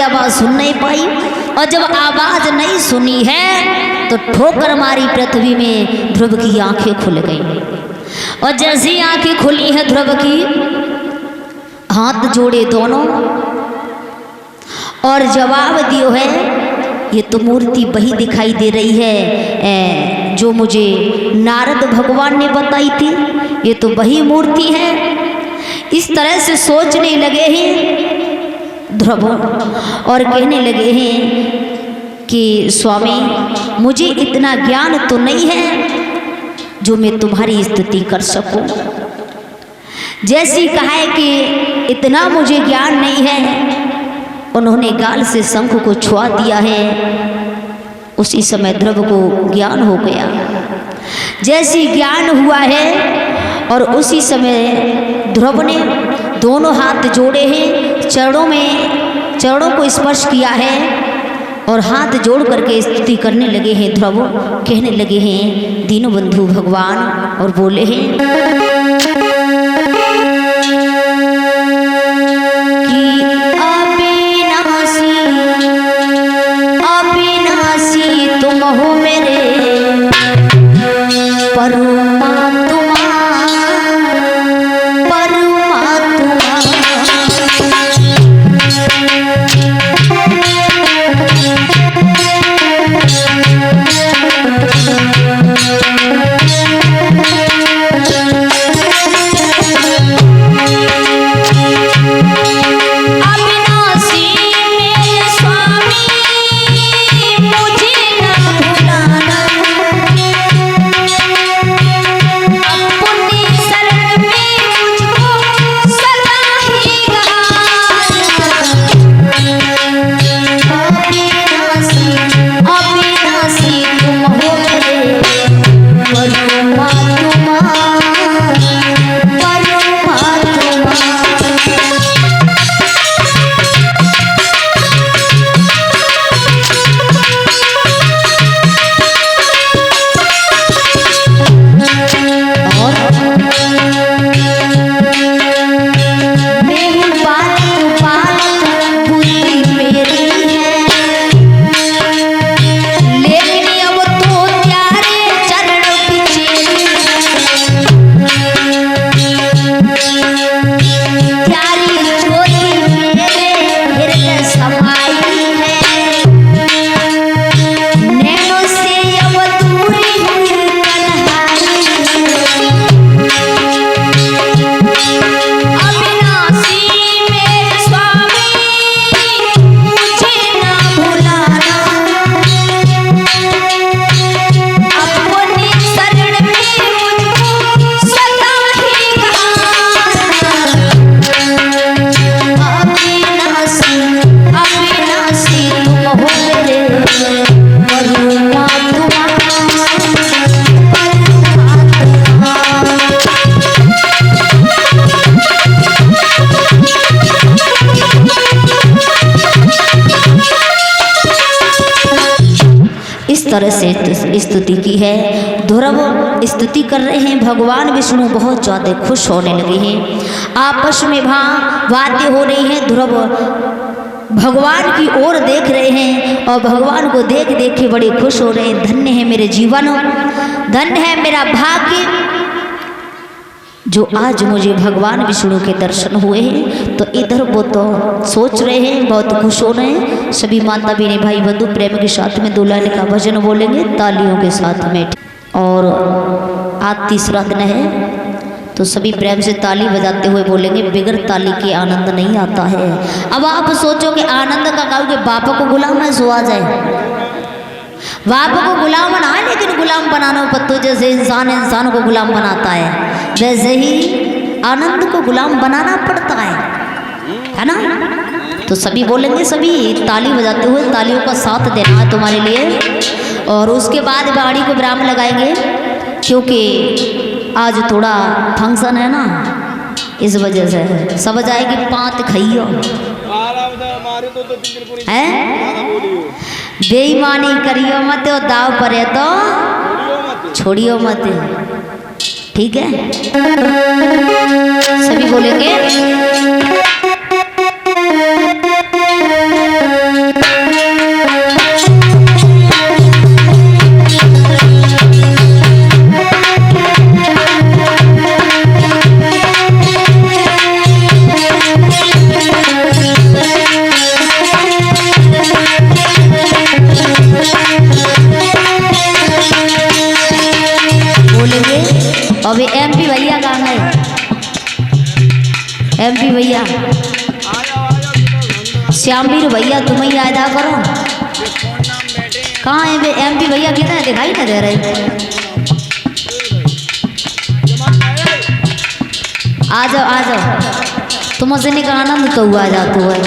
आवाज सुन नहीं पाई, और जब आवाज नहीं सुनी है तो ठोकर मारी पृथ्वी में ध्रुव की आंखें खुल गई। और जैसी आंखें खुली है ध्रुव की, हाथ जोड़े दोनों और जवाब दियो है, ये तो मूर्ति वही दिखाई दे रही है जो मुझे नारद भगवान ने बताई थी, ये तो वही मूर्ति है। इस तरह से सोचने लगे हैं ध्रुव और कहने लगे हैं कि स्वामी मुझे इतना ज्ञान तो नहीं है जो मैं तुम्हारी स्तुति कर सकूं। जैसी कहा है कि इतना मुझे ज्ञान नहीं है, उन्होंने गाल से शंख को छुआ दिया है। उसी समय ध्रुव को ज्ञान हो गया। जैसी ज्ञान हुआ है और उसी समय ध्रुव ने दोनों हाथ जोड़े हैं, चरणों को स्पर्श किया है और हाथ जोड़ करके स्तुति करने लगे हैं। ध्रुव कहने लगे हैं दीनबंधु भगवान, और बोले हैं हो मेरे परमात्मा परमात्मा। तरह से स्तुति की है। ध्रुव स्तुति कर रहे हैं, भगवान विष्णु बहुत ज़्यादा खुश होने लगे हैं। आपस में वाद्य हो रही है। ध्रुव भगवान की ओर देख रहे हैं और भगवान को देख देख के बड़े खुश हो रहे हैं। धन्य है मेरे जीवन, धन्य है मेरा भाग्य जो आज मुझे भगवान विष्णु के दर्शन हुए हैं। तो इधर वो तो सोच रहे हैं, बहुत खुश हो रहे हैं। सभी माता बहने भाई बंधु प्रेम के साथ में दुल्हन का भजन बोलेंगे तालियों के साथ में। और आज तीसरा दिन है तो सभी प्रेम से ताली बजाते हुए बोलेंगे, बिगर ताली के आनंद नहीं आता है। अब आप सोचो कि आनंद का गाओ कि बाप को गुलाम है सो आ जाए। बाप को गुलाम बनाए, लेकिन गुलाम बनाना पत्तों जैसे इंसान को गुलाम बनाता है, वैसे ही आनंद को गुलाम बनाना पड़ता है ना। तो सभी बोलेंगे, सभी ताली बजाते हुए तालियों का साथ देना है तुम्हारे लिए। और उसके बाद गाड़ी को विराम लगाएंगे क्योंकि आज थोड़ा फंक्शन है ना, इस वजह से सब जाएगी। पाँच खइयो है, बेईमानी करियो मत और दाव परे तो छोड़ियो मत, ठीक है। सभी बोलेंगे श्यामवीर भैया तुम ही आया करो। कहाँ है MP भैया, किधर दिखाई ना दे रहे। आ जाओ आ जाओ, तुमसे नहीं का आनंद तो हुआ जाता है।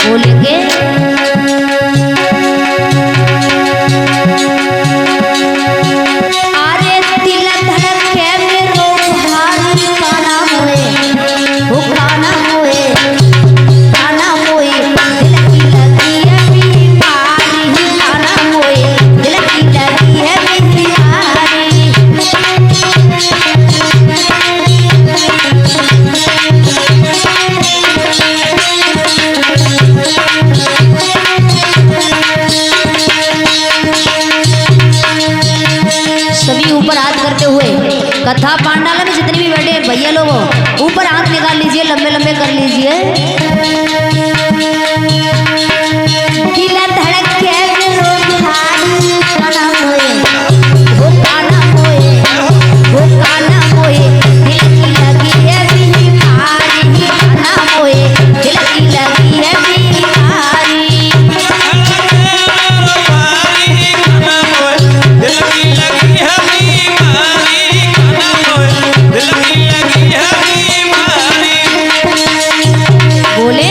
बोलेंगे अरे दिल धड़के मेरो भारी काना मोए, वो काना मोए, काना मोए, दिल की लगी है बीमारी, काना मोए, दिल की लगी है बीमारी। सभी ऊपर हाथ करते हुए कथा पांडाल में जितने भी बैठे भैया लोग ऊपर हाथ निकाल लीजिए, लंबे लंबे कर लीजिए। दिल धड़के मेरो भारी काना मोए, वो काना मोए, वो काना मोए, दिल की लगी है बीमारी, काना मोए, दिल की लगी है बीमारी। बोले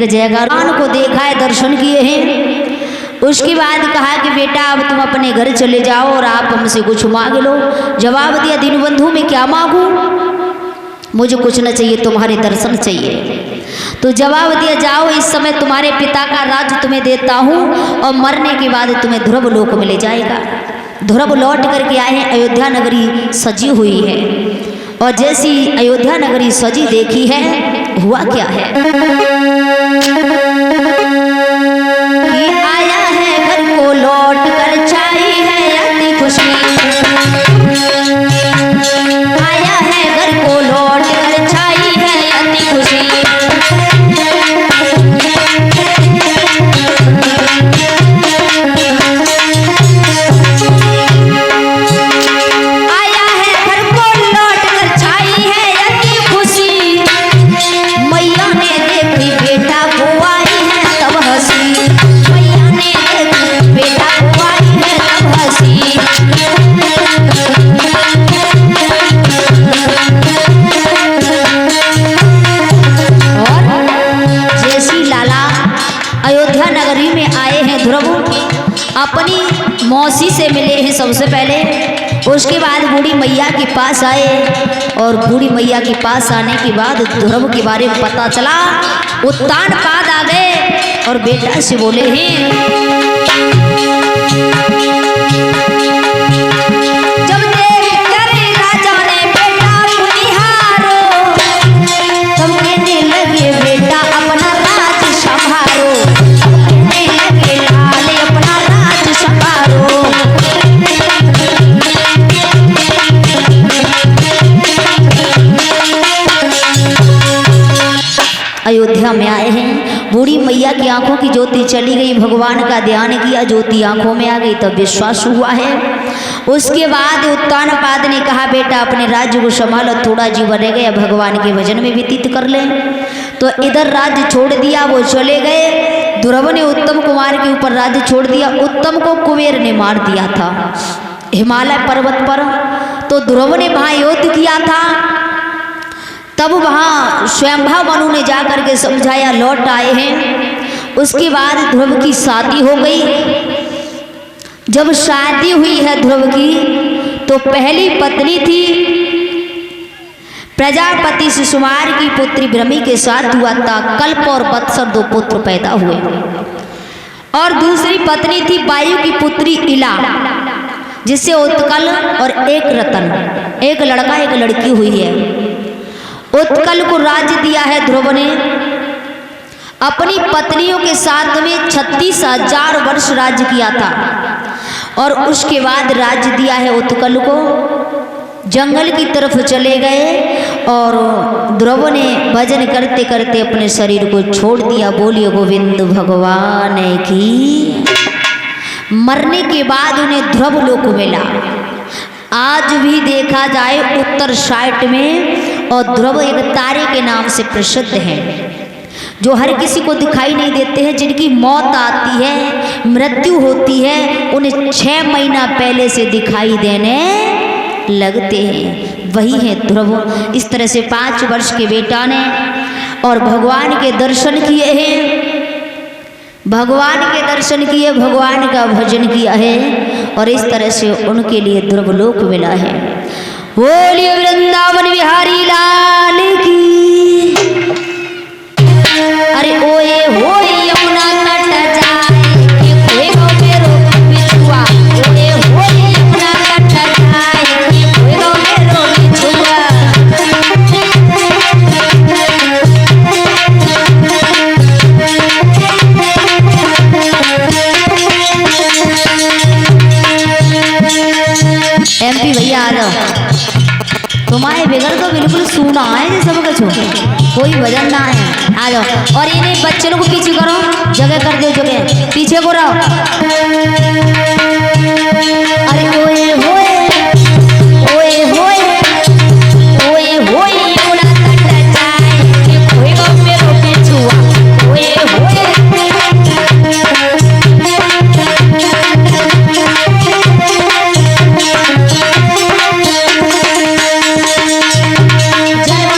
जग जयकार को देखा है, दर्शन किए हैं। उसके बाद कहा कि बेटा अब तुम अपने घर चले जाओ और आप हमसे कुछ मांग लो। जवाब दिया दीनबंधु मैं क्या मांगू, मुझे कुछ न चाहिए, तुम्हारे दर्शन चाहिए। तो जवाब दिया जाओ इस समय तुम्हारे पिता का राज तुम्हें देता हूँ और मरने के बाद तुम्हें ध्रुव लोक में ले जाएगा। ध्रुव लौट करके आए हैं, अयोध्या नगरी सजी हुई है और जैसी अयोध्या नगरी सजी देखी है, हुआ क्या है कि आया है घर को लौट कर छाई है अति खुशी, आया है घर को लौट कर छाई है अति खुशी। अपनी मौसी से मिले हैं सबसे पहले, उसके बाद बूढ़ी मैया के पास आए और बूढ़ी मैया के पास आने के बाद ध्रुव के बारे में पता चला। उत्तानपाद आ गए और बेटा से बोले हैं जब देव करे राजा ने बेटा पुनिहारो, तब कहने लगे बेटा अपना राज संभालो, कहने लगे लाल अपना राज संभालो। अयोध्या में आए हैं, बूढ़ी मैया की आंखों की ज्योति चली गई, भगवान का ध्यान किया, ज्योति आंखों में आ गई, तब विश्वास हुआ है। उसके बाद उत्तानपाद ने कहा बेटा अपने राज्य को संभालो, थोड़ा जीवन रह गया, भगवान के भजन में व्यतीत कर लें। तो इधर राज्य छोड़ दिया, वो चले गए। ध्रुव ने उत्तम कुमार के ऊपर राज्य छोड़ दिया। उत्तम को कुबेर ने मार दिया था हिमालय पर्वत पर, तो ध्रुव ने वहां युद्ध किया था। तब वहाँ स्वयंभा मनु ने जाकर के समझाया, लौट आए हैं। उसके बाद ध्रुव की शादी हो गई। जब शादी हुई है ध्रुव की, तो पहली पत्नी थी प्रजापति सुकुमार की पुत्री ब्रह्मी के साथ हुआ था। कल्प और वत्सर 2 पुत्र पैदा हुए। और दूसरी पत्नी थी वायु की पुत्री इला, जिससे उत्कल और एक रतन, एक लड़का एक लड़की हुई है। उत्कल को राज्य दिया है ध्रुव ने। अपनी पत्नियों के साथ में 36,000 वर्ष राज्य किया था और उसके बाद राज्य दिया है उत्कल को। जंगल की तरफ चले गए और ध्रुव ने भजन करते करते अपने शरीर को छोड़ दिया। बोलिए गोविंद भगवान की। मरने के बाद उन्हें ध्रुव लोक मिला। आज भी देखा जाए उत्तर साइड में, और ध्रुव एक तारे के नाम से प्रसिद्ध है, जो हर किसी को दिखाई नहीं देते हैं। जिनकी मौत आती है, मृत्यु होती है, उन्हें 6 महीना पहले से दिखाई देने लगते हैं, वही है ध्रुव। इस तरह से 5 वर्ष के बेटा ने और भगवान के दर्शन किए हैं, भगवान के दर्शन किए, भगवान का भजन किया है और इस तरह से उनके लिए ध्रुव लोक मिला है। बोलिए वृंदावन बिहारी लाल की। अरे ओए होए यमुना कट जाए के कोई गो मेरो बिछुआ, ओए होए यमुना कट जाए के कोई गो मेरो बिछुआ। एमपी भैया आ जाओ, तुम्हारे बगैर तो बिल्कुल सूना है सब कुछ, कोई वजन ना है। आ जाओ और इन्हें बच्चे लोग को पीछे करो, जगह कर दो, जगह पीछे को रहो। अरे ओए होए ओए होए ओए होए यमुना कट जाए के कोई गो मेरो बिछुआ, ओए होए। जय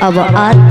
अब आरती